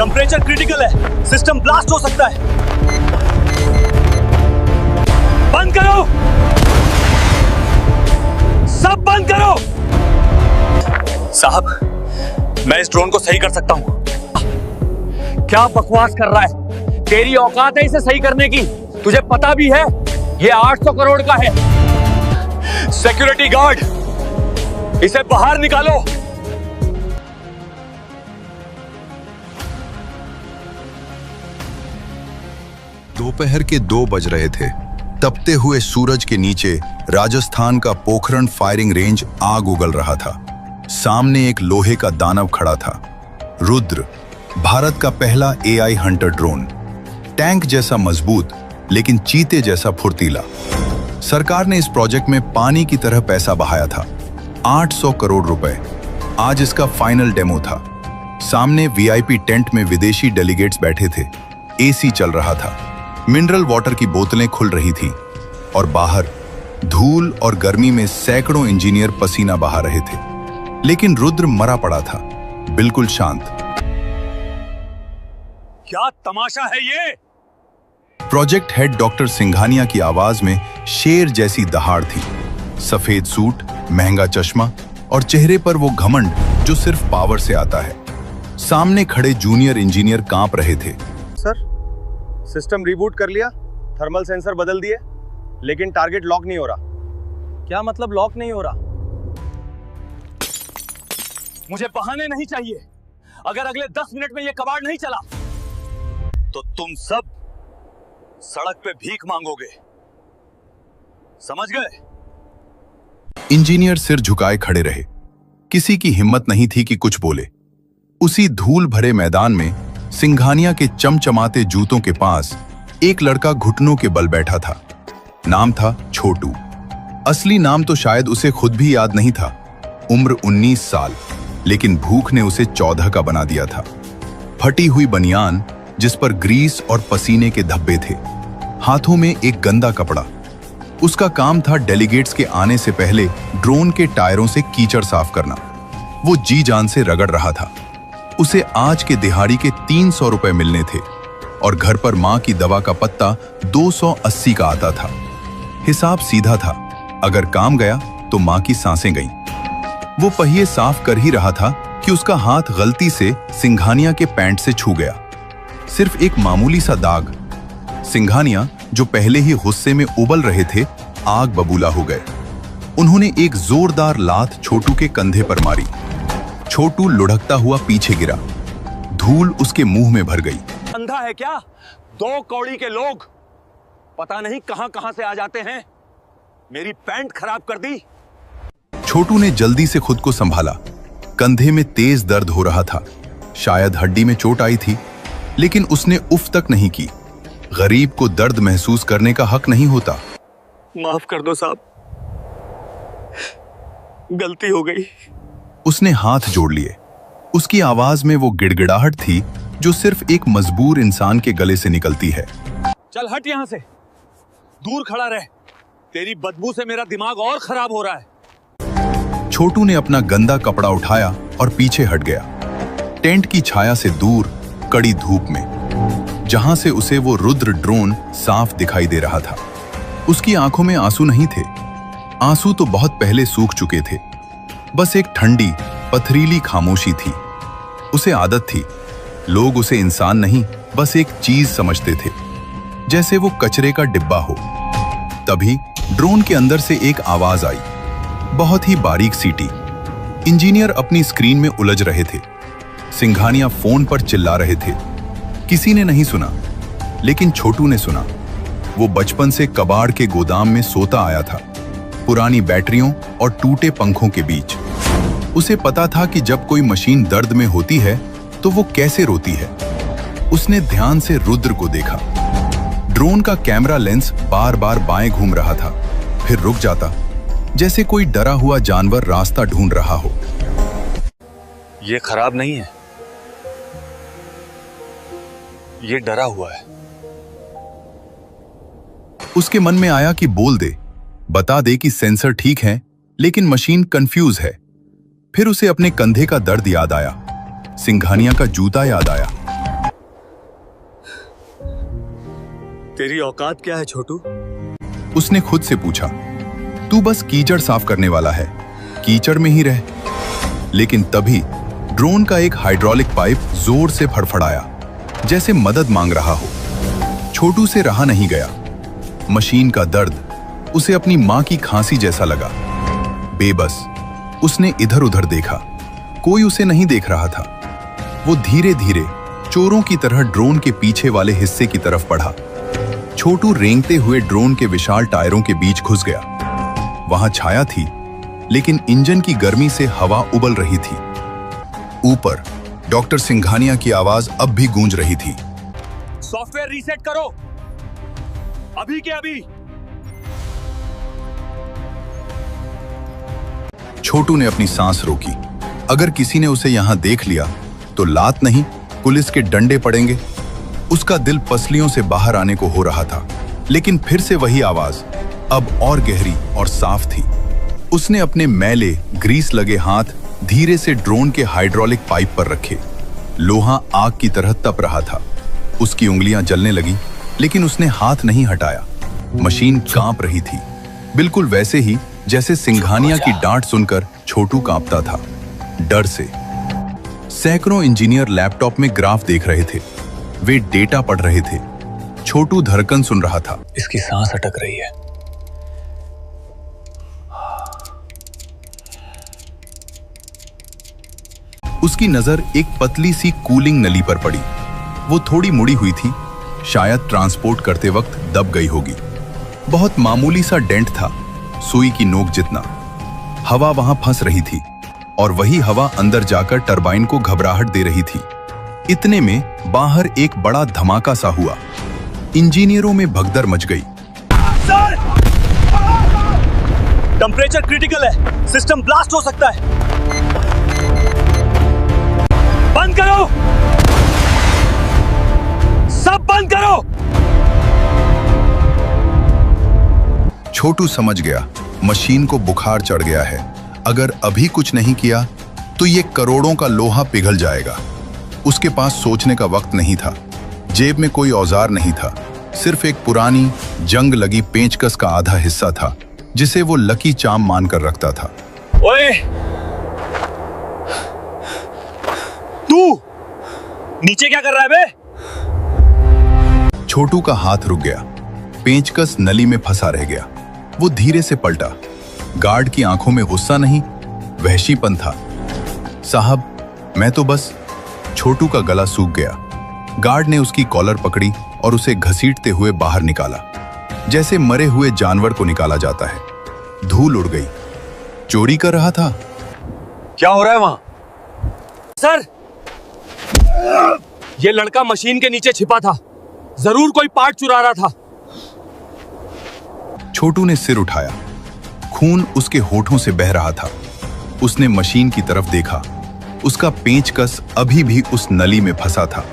Temperature critical है, system blast हो सकता है। बंद करो, सब बंद करो। साहब, मैं इस ड्रोन को सही कर सकता हूं। क्या बकवास कर रहा है? तेरी औकात है इसे सही करने की? तुझे पता भी है ये 800 करोड़ का है। सिक्योरिटी गार्ड, इसे बाहर निकालो। दोपहर के 2 बज रहे थे। तपते हुए सूरज के नीचे राजस्थान का पोखरण फायरिंग रेंज आग उगल रहा था। सामने एक लोहे का दानव खड़ा था, रुद्र, भारत का पहला एआई हंटर ड्रोन। टैंक जैसा मजबूत लेकिन चीते जैसा फुर्तीला। सरकार ने इस प्रोजेक्ट में पानी की तरह पैसा बहाया था, 800 करोड़ रुपए। आज इसका फाइनल डेमो था। सामने वीआईपी टेंट में विदेशी डेलीगेट्स बैठे थे। एसी चल रहा था, मिनरल वाटर की बोतलें खुल रही थीं और बाहर धूल और गर्मी में सैकड़ों इंजीनियर पसीना बहा रहे थे। लेकिन रुद्र मरा पड़ा था, बिल्कुल शांत। क्या तमाशा है ये? प्रोजेक्ट हेड डॉक्टर सिंघानिया की आवाज में शेर जैसी दहाड़ थी। सफेद सूट, महंगा चश्मा और चेहरे पर वो घमंड जो सिर्फ पावर से आता है। सामने खड़े जूनियर इंजीनियर कांप रहे थे। सर, सिस्टम रिबूट कर लिया, थर्मल सेंसर बदल दिए, लेकिन टारगेट लॉक नहीं हो रहा। क्या मतलब लॉक नहीं हो रहा? मुझे बहाने नहीं चाहिए। अगर अगले 10 मिनट में ये कबाड़ नहीं चला तो तुम सब सड़क पे भीख मांगोगे, समझ गए? इंजीनियर सिर झुकाए खड़े रहे। किसी की हिम्मत नहीं थी कि कुछ बोले। उसी धूल भरे मैदान में सिंघानिया के चमचमाते जूतों के पास एक लड़का घुटनों के बल बैठा था। नाम था छोटू। असली नाम तो शायद उसे खुद भी याद नहीं था। उम्र 19 साल, लेकिन भूख ने उसे 14 का बना दिया था। फटी हुई बनियान जिस पर ग्रीस और पसीने के धब्बे थे, हाथों में एक गंदा कपड़ा। उसका काम था डेलीगेट्स के आने से पहले ड्रोन के टायरों से कीचड़ साफ करना। वो जी जान से रगड़ रहा था। उसे आज के दिहाड़ी के 300 रुपए मिलने थे और घर पर मां की दवा का पत्ता 280 का आता था। हिसाब सीधा था, अगर काम गया तो मां की सांसें गईं। वो पहिए साफ कर ही रहा था कि उसका हाथ गलती से सिंघानिया के पैंट से छू गया। सिर्फ एक मामूली सा दाग। सिंघानिया, जो पहले ही गुस्से में उबल रहे थे, आग बबूला हो गए। उन्होंने एक जोरदार लात छोटू के कंधे पर मारी। छोटू लुढ़कता हुआ पीछे गिरा। धूल उसके मुंह में भर गई। अंधा है क्या? 2 कौड़ी के लोग पता नहीं कहां से आ जाते हैं। मेरी पैंट खराब कर दी। छोटू ने जल्दी से खुद को संभाला। कंधे में तेज दर्द हो रहा था, शायद हड्डी में चोट आई थी, लेकिन उसने उफ तक नहीं की। गरीब को दर्द महसूस करने का हक नहीं होता। माफ कर दो साहब, गलती हो गई। उसने हाथ जोड़ लिए। उसकी आवाज में वो गिड़गिड़ाहट थी जो सिर्फ एक मजबूर इंसान के गले से निकलती है। चल हट यहां से, दूर खड़ा रह। तेरी बदबू से मेरा दिमाग और खराब हो रहा है। छोटू ने अपना गंदा कपड़ा उठाया और पीछे हट गया। टेंट की छाया से दूर, कड़ी धूप में, जहां से उसे वो रुद्र ड्रोन साफ दिखाई दे रहा था। उसकी आंखों में आंसू नहीं थे। आंसू तो बहुत पहले सूख चुके थे। बस एक ठंडी, पथरीली खामोशी थी। उसे आदत थी, लोग उसे इंसान नहीं, बस एक चीज समझते थे, जैसे वो कचरे का डिब्बा हो। तभी ड्रोन के अंदर से एक आवाज आई, बहुत ही बारीक सीटी। इंजीनियर अपनी स्क्रीन में उलझ रहे थे। सिंघानिया फोन पर चिल्ला रहे थे। किसी ने नहीं सुना, लेकिन छोटू ने सुना। वो बचपन से कबाड़ के गोदाम में सोता आया था, पुरानी बैटरियों और टूटे पंखों के बीच। उसे पता था कि जब कोई मशीन दर्द में होती है तो वो कैसे रोती है। उसने ध्यान से रुद्र को देखा। ड्रोन का कैमरा लेंस बार बार बाएं घूम रहा था, फिर रुक जाता, जैसे कोई डरा हुआ जानवर रास्ता ढूंढ रहा हो। ये खराब नहीं है, ये डरा हुआ है। उसके मन में आया कि बोल दे, बता दे कि सेंसर ठीक है, लेकिन मशीन कंफ्यूज है। फिर उसे अपने कंधे का दर्द याद आया, सिंघानिया का जूता याद आया। तेरी औकात क्या है छोटू? उसने खुद से पूछा। तू बस कीचड़ साफ करने वाला है, कीचड़ में ही रह। लेकिन तभी ड्रोन का एक हाइड्रोलिक पाइप जोर से फड़फड़ाया, जैसे मदद मांग रहा हो। छोटू से रहा नहीं गया। मशीन का दर्द उसे अपनी मां की खांसी जैसा लगा। बेबस उसने इधर उधर देखा, कोई उसे नहीं देख रहा था। वो धीरे धीरे चोरों की तरह ड्रोन के पीछे वाले हिस्से की तरफ बढ़ा। छोटू रेंगते हुए ड्रोन के विशाल टायरों के बीच घुस गया। वहां छाया थी, लेकिन इंजन की गर्मी से हवा उबल रही थी। ऊपर डॉक्टर सिंघानिया की आवाज अब भी गूंज रही थी। सॉफ्टवेयर रीसेट करो, अभी के अभी। छोटू ने अपनी सांस रोकी। अगर किसी ने उसे यहां देख लिया तो लात नहीं, पुलिस के डंडे पड़ेंगे। उसका दिल पसलियों से बाहर आने को हो रहा था, लेकिन फिर से वही आवाज, अब और गहरी और साफ थी। उसने अपने मैले, ग्रीस लगे हाथ धीरे से ड्रोन के हाइड्रोलिक पाइप पर रखे। लोहा आग की तरह तप रहा था। उसकी उंगलियां जलने लगी, लेकिन उसने हाथ नहीं हटाया। मशीन कांप रही थी, बिल्कुल वैसे ही जैसे सिंघानिया की डांट सुनकर छोटू कांपता था, डर से। सैकड़ों इंजीनियर लैपटॉप में ग्राफ देख रहे थे, वे डेटा पढ़ रहे थे। छोटू धड़कन सुन रहा था। इसकी सांस अटक रही है। उसकी नजर एक पतली सी कूलिंग नली पर पड़ी। वो थोड़ी मुड़ी हुई थी, शायद ट्रांसपोर्ट करते वक्त दब गई होगी। बहुत मामूली सा डेंट था, सुई की नोक जितना। हवा वहां फंस रही थी और वही हवा अंदर जाकर टरबाइन को घबराहट दे रही थी। इतने में बाहर एक बड़ा धमाका सा हुआ। इंजीनियरों में भगदड़ मच गई। सर! टेंपरेचर क्रिटिकल है, सिस्टम ब्लास्ट हो सकता है। बंद करो, सब बंद करो। छोटू समझ गया, मशीन को बुखार चढ़ गया है। अगर अभी कुछ नहीं किया तो ये करोड़ों का लोहा पिघल जाएगा। उसके पास सोचने का वक्त नहीं था। जेब में कोई औजार नहीं था, सिर्फ एक पुरानी जंग लगी पेंचकस का आधा हिस्सा था, जिसे वो लकी चार्म मानकर रखता था। ओए, तू नीचे क्या कर रहा है बे? छोटू का हाथ रुक गया, पेंचकस नली में फंसा रह गया। वो धीरे से पलटा। गार्ड की आंखों में गुस्सा नहीं, वहशीपन था। साहब, मैं तो बस। छोटू का गला सूख गया। गार्ड ने उसकी कॉलर पकड़ी और उसे घसीटते हुए बाहर निकाला, जैसे मरे हुए जानवर को निकाला जाता है। धूल उड़ गई। चोरी कर रहा था। क्या हो रहा है वहां? सर, ये लड़का मशीन के नीचे छिपा था, जरूर कोई पार्ट चुरा रहा था। छोटू ने सिर उठाया, खून उसके होठों से बह रहा था। उसने मशीन की तरफ देखा। उसका पेंचकस अभी भी उस नली में फंसा था।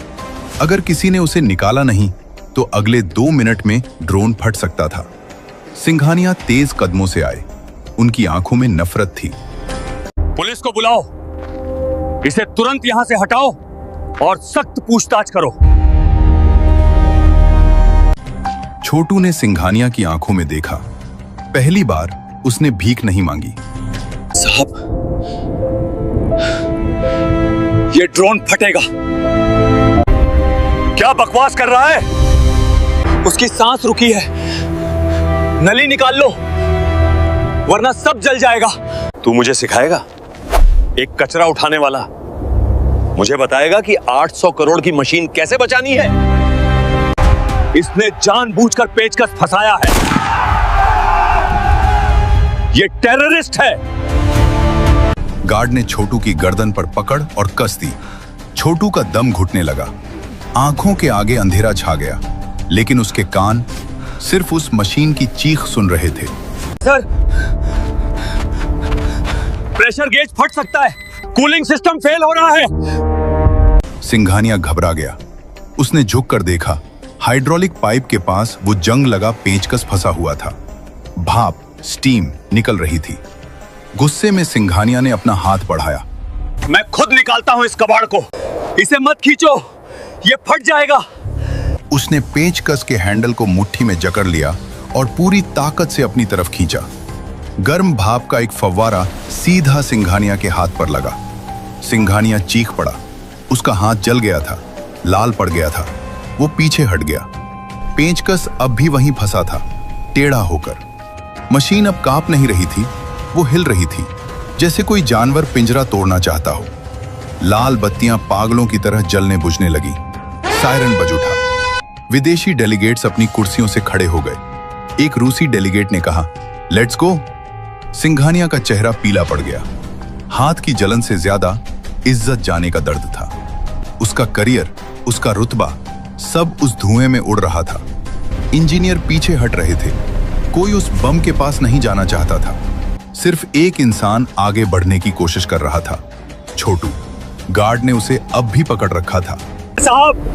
अगर किसी ने उसे निकाला नहीं तो अगले 2 मिनट में ड्रोन फट सकता था। सिंघानिया तेज कदमों से आए। उनकी आंखों में नफरत थी। पुलिस को बुलाओ, इसे तुरंत यहां से हटाओ और सख्त पूछताछ करो। छोटू ने सिंघानिया की आंखों में देखा। पहली बार उसने भीख नहीं मांगी। साहब, ये ड्रोन फटेगा। क्या बकवास कर रहा है? उसकी सांस रुकी है, नली निकाल लो वरना सब जल जाएगा। तू मुझे सिखाएगा? एक कचरा उठाने वाला मुझे बताएगा कि 800 करोड़ की मशीन कैसे बचानी है? इसने जानबूझकर पेचकस फंसाया है। ये टेररिस्ट है। गार्ड ने छोटू की गर्दन पर पकड़ और कस दी। छोटू का दम घुटने लगा। आंखों के आगे अंधेरा छा गया, लेकिन उसके कान सिर्फ उस मशीन की चीख सुन रहे थे। सर, प्रेशर गेज फट सकता है, कूलिंग सिस्टम फेल हो रहा है। सिंघानिया घबरा गया। उसने झुककर देखा, हाइड्रोलिक पाइप के पास वो जंग लगा पेंचकस फंसा हुआ था। भाप, स्टीम निकल रही थी। गुस्से में सिंघानिया ने अपना हाथ बढ़ाया। मैं खुद निकालता हूं इस कबाड़ को, इसे मत खींचो, ये फट जाएगा। उसने पेचकस के हैंडल को मुट्ठी में जकड़ लिया और पूरी ताकत से अपनी तरफ खींचा। गर्म भाप का एक फव्वारा सीधा सिंघानिया के हाथ पर लगा। सिंघानिया चीख पड़ा। उसका हाथ जल गया था, लाल पड़ गया था। वो पीछे हट गया। पेचकस अब भी वहीं फंसा था, टेढ़ा होकर। मशीन अब कांप नहीं रही थी, वो हिल रही थी, जैसे कोई जानवर पिंजरा तोड़ना चाहता हो। लाल बत्तियां पागलों की तरह जलने बुझने लगी। सायरन बज उठा। विदेशी डेलीगेट्स अपनी कुर्सियों से खड़े हो गए। एक रूसी डेलीगेट ने कहा, लेट्स गो। सिंघानिया का चेहरा पीला पड़ गया। हाथ की जलन से ज्यादा इज्जत जाने का दर्द था। उसका करियर, उसका रुतबा, सब उस धुएं में उड़ रहा था। इंजीनियर पीछे हट रहे थे। कोई उस बम के पास नहीं जाना चाहता था। सिर्फ एक इंसान आगे बढ़ने की कोशिश कर रहा था, छोटू। गार्ड ने उसे अब भी पकड़ रखा था। साहब,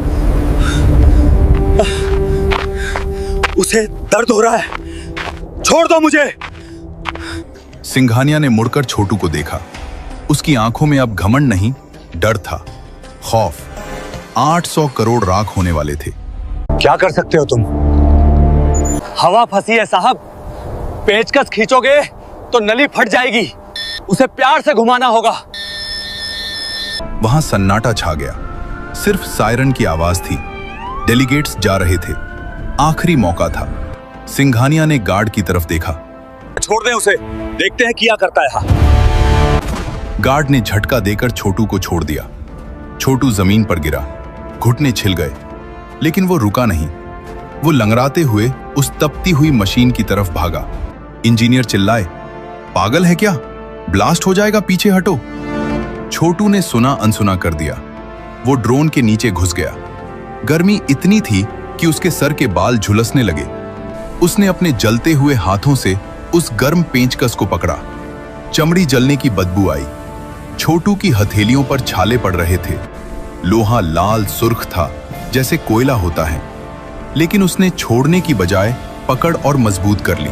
उसे दर्द हो रहा है, छोड़ दो मुझे। सिंघानिया ने मुड़कर छोटू को देखा। उसकी आंखों में अब घमंड नहीं, डर था, खौफ। 800 करोड़ राख होने वाले थे। क्या कर सकते हो तुम? हवा फंसी है साहब, पेचकस खींचोगे तो नली फट जाएगी। उसे प्यार से घुमाना होगा। वहां सन्नाटा छा गया। सिर्फ सायरन की आवाज थी। डेलीगेट्स जा रहे थे। आखिरी मौका था। सिंघानिया ने गार्ड की तरफ देखा। छोड़ दें उसे, देखते हैं क्या करता है। गार्ड ने झटका देकर छोटू को छोड़ दिया। छोटू जमीन पर गिरा, घुटने छिल गए, लेकिन वो रुका नहीं। वो लंगड़ाते हुए उस तपती हुई मशीन की तरफ भागा। इंजीनियर चिल्लाए, पागल है क्या? ब्लास्ट हो जाएगा, पीछे हटो। छोटू ने सुना अनसुना कर दिया। वो ड्रोन के नीचे घुस गया। गर्मी इतनी थी कि उसके सर के बाल झुलसने लगे। उसने अपने जलते हुए हाथों से उस गर्म पेंचकस को पकड़ा। चमड़ी जलने की बदबू आई। छोटू की हथेलियों पर छाले पड़ रहे थे। लोहा लाल सुर्ख था, जैसे कोयला होता है, लेकिन उसने छोड़ने की बजाय पकड़ और मजबूत कर ली।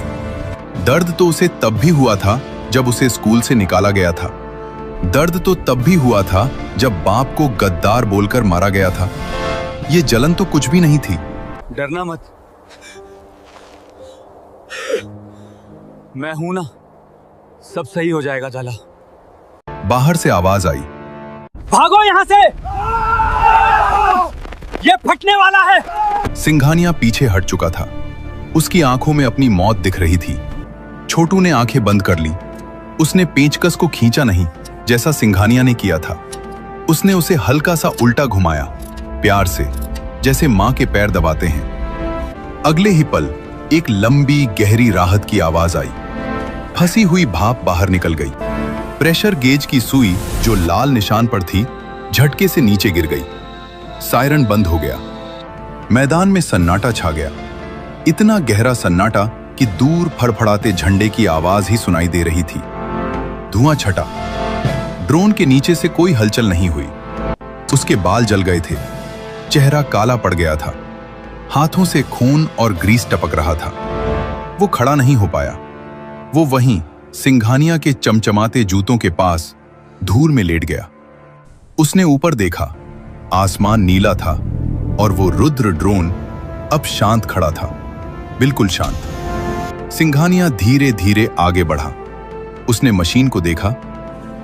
दर्द तो उसे तब भी हुआ था जब उसे स्कूल से निकाला गया था। दर्द तो तब भी हुआ था जब बाप को गद्दार बोलकर मारा गया था। ये जलन तो कुछ भी नहीं थी। डरना मत, मैं हूं ना, सब सही हो जाएगा। जाला, बाहर से आवाज आई, भागो यहां से, ये फटने वाला है। सिंघानिया पीछे हट चुका था। उसकी आंखों में अपनी मौत दिख रही थी। छोटू ने आंखें बंद कर ली। उसने पेंचकस को खींचा नहीं, जैसा सिंघानिया ने किया था। उसने उसे हल्का सा उल्टा घुमाया, प्यार से, जैसे मां के पैर दबाते हैं। अगले ही पल एक लंबी गहरी राहत की आवाज आई। फंसी हुई भाप बाहर निकल गई। प्रेशर गेज की सुई जो लाल निशान पर थी, झटके से नीचे गिर गई। सायरन बंद हो गया। मैदान में सन्नाटा छा गया। इतना गहरा सन्नाटा कि दूर फड़फड़ाते झंडे की आवाज ही सुनाई दे रही थी। धुआं छटा। ड्रोन के नीचे से कोई हलचल नहीं हुई। उसके बाल जल गए थे, चेहरा काला पड़ गया था, हाथों से खून और ग्रीस टपक रहा था। वो खड़ा नहीं हो पाया। वो वहीं सिंघानिया के चमचमाते जूतों के पास धूल में लेट गया। उसने ऊपर देखा, आसमान नीला था और वो रुद्र ड्रोन अब शांत खड़ा था, बिल्कुल शांत। सिंघानिया धीरे धीरे आगे बढ़ा। उसने मशीन को देखा।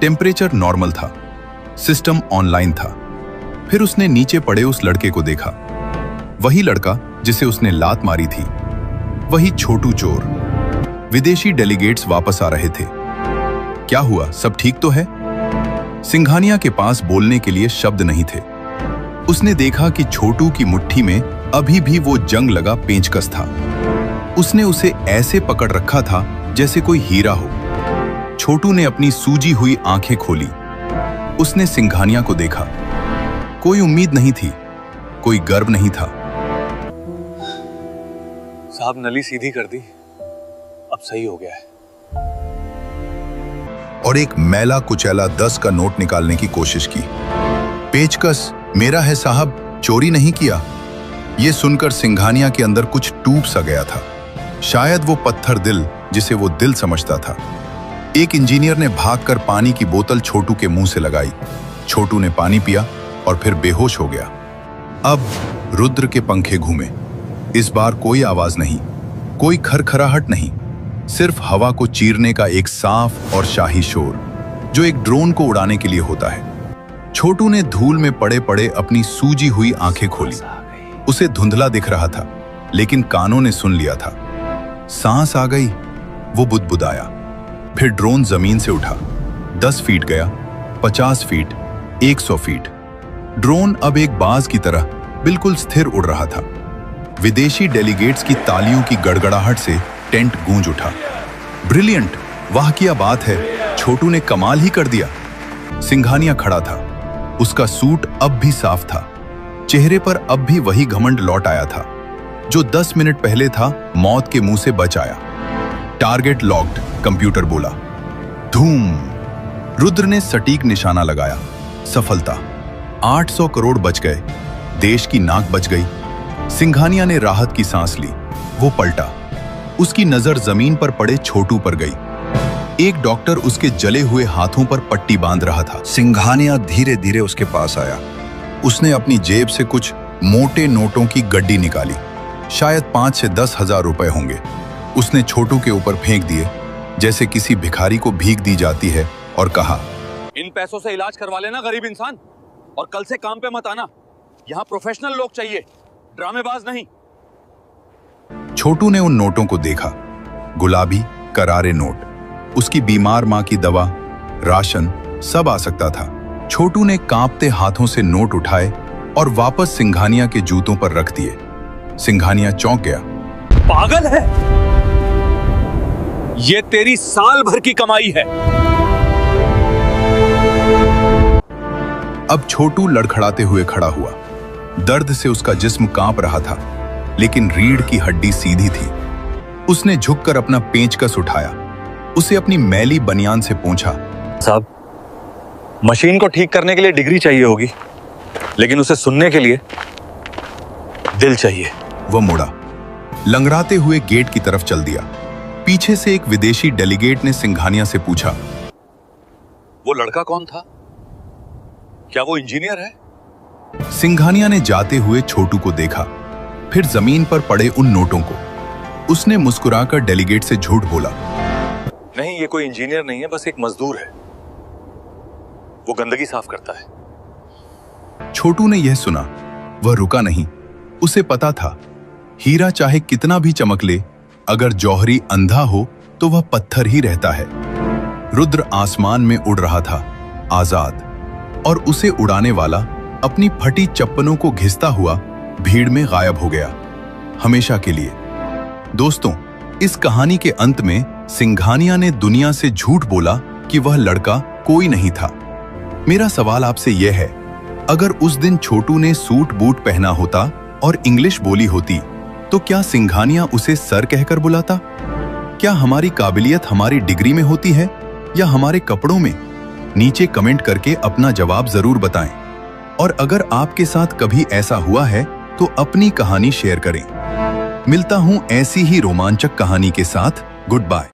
टेम्परेचर नॉर्मल था, सिस्टम ऑनलाइन था। फिर उसने नीचे पड़े उस लड़के को देखा, वही लड़का जिसे उसने लात मारी थी, वही छोटू चोर। विदेशी डेलीगेट्स वापस आ रहे थे। क्या हुआ, सब ठीक तो है? सिंघानिया के पास बोलने के लिए शब्द नहीं थे। उसने देखा कि छोटू की मुट्ठी में अभी भी वो जंग लगा पेंचकस था। उसने उसे ऐसे पकड़ रखा था जैसे कोई हीरा हो। छोटू ने अपनी सूजी हुई आंखें खोली। उसने सिंघानिया को देखा। कोई उम्मीद नहीं थी, कोई गर्व नहीं था। साहब, नली सीधी कर दी, अब सही हो गया है। और एक मैला कुचैला 10 का नोट निकालने की कोशिश की। पेचकस मेरा है साहब, चोरी नहीं किया। यह सुनकर सिंघानिया के अंदर कुछ टूट सा गया था। शायद वो पत्थर दिल जिसे वो दिल समझता था। एक इंजीनियर ने भागकर पानी की बोतल छोटू के मुंह से लगाई। छोटू ने पानी पिया और फिर बेहोश हो गया। अब रुद्र के पंखे घूमे। इस बार कोई आवाज नहीं, कोई खरखराहट नहीं, सिर्फ हवा को चीरने का एक साफ और शाही शोर जो एक ड्रोन को उड़ाने के लिए होता है। छोटू ने धूल में पड़े पड़े अपनी सूजी हुई आंखें खोली। उसे धुंधला दिख रहा था, लेकिन कानों ने सुन लिया था। सांस आ गई, वो बुदबुदाया। फिर ड्रोन जमीन से उठा, 10 फीट गया, 50 फीट, 100 फीट। ड्रोन अब एक बाज की तरह बिल्कुल स्थिर उड़ रहा था। विदेशी डेलीगेट्स की तालियों की गड़गड़ाहट से टेंट गूंज उठा। ब्रिलियंट, वाह क्या बात है, छोटू ने कमाल ही कर दिया। सिंघानिया खड़ा था, उसका सूट अब भी साफ था, चेहरे पर अब भी वही घमंड लौट आया था जो 10 मिनट पहले था मौत के मुंह से बच आया। टारगेट लॉक्ड, कंप्यूटर बोला। धूम, रुद्र ने सटीक निशाना लगाया। सफलता, 800 करोड़ बच गए, देश की नाक बच गई। सिंघानिया ने राहत की सांस ली। वो पलटा, उसकी नजर जमीन पर पड़े छोटू पर गई। एक डॉक्टर उसके जले हुए हाथों पर पट्टी बांध रहा था। सिंघानिया धीरे धीरे उसके पास आया। उसने अपनी जेब से कुछ मोटे नोटों की गड्डी निकाली, शायद 5 से 10 हजार रुपए होंगे। उसने छोटू के ऊपर फेंक दिए जैसे किसी भिखारी को भीख दी जाती है और कहा, इन पैसों से इलाज करवा लेना गरीब इंसान, और कल से काम पे मत आना। यहाँ प्रोफेशनल लोग चाहिए, ड्रामेबाज नहीं। छोटू ने उन नोटों को देखा, गुलाबी करारे नोट। उसकी बीमार मां की दवा, राशन, सब आ सकता था। छोटू ने कांपते हाथों से नोट उठाए और वापस सिंघानिया के जूतों पर रख दिए। सिंघानिया चौंक गया। पागल है, ये तेरी साल भर की कमाई है। अब छोटू लड़खड़ाते हुए खड़ा हुआ। दर्द से उसका जिस्म कांप रहा था, लेकिन रीढ़ की हड्डी सीधी थी। उसने झुककर अपना पेंचकस उठाया। उसे अपनी मैली बनियान से पूछा, साहब, मशीन को ठीक करने के लिए डिग्री चाहिए होगी, लेकिन उसे सुनने के लिए दिल चाहिए। वह मुड़ा, लंगड़ाते हुए गेट की तरफ चल दिया। पीछे से एक विदेशी डेलीगेट ने सिंघानिया से पूछा, वो लड़का कौन था? क्या वो इंजीनियर है? सिंघानिया ने जाते हुए छोटू को देखा, फिर जमीन पर पड़े उन नोटों को। उसने मुस्कुराकर डेलीगेट से झूठ बोला, नहीं, ये कोई इंजीनियर नहीं है, बस एक मजदूर है, वो गंदगी साफ करता है। छोटू ने यह सुना, वह रुका नहीं। उसे पता था, हीरा चाहे कितना भी चमक ले, अगर जौहरी अंधा हो तो वह पत्थर ही रहता है। रुद्र आसमान में उड़ रहा था, आजाद, और उसे उड़ाने वाला अपनी फटी चप्पलों को घिसता हुआ भीड़ में गायब हो गया, हमेशा के लिए। दोस्तों, इस कहानी के अंत में सिंघानिया ने दुनिया से झूठ बोला कि वह लड़का कोई नहीं था। मेरा सवाल आपसे यह है, अगर उस दिन छोटू ने सूट बूट पहना होता और इंग्लिश बोली होती, तो क्या सिंघानिया उसे सर कहकर बुलाता? क्या हमारी काबिलियत हमारी डिग्री में होती है या हमारे कपड़ों में? नीचे कमेंट करके अपना जवाब जरूर बताएं। और अगर आपके साथ कभी ऐसा हुआ है तो अपनी कहानी शेयर करें। मिलता हूं ऐसी ही रोमांचक कहानी के साथ। Good bye.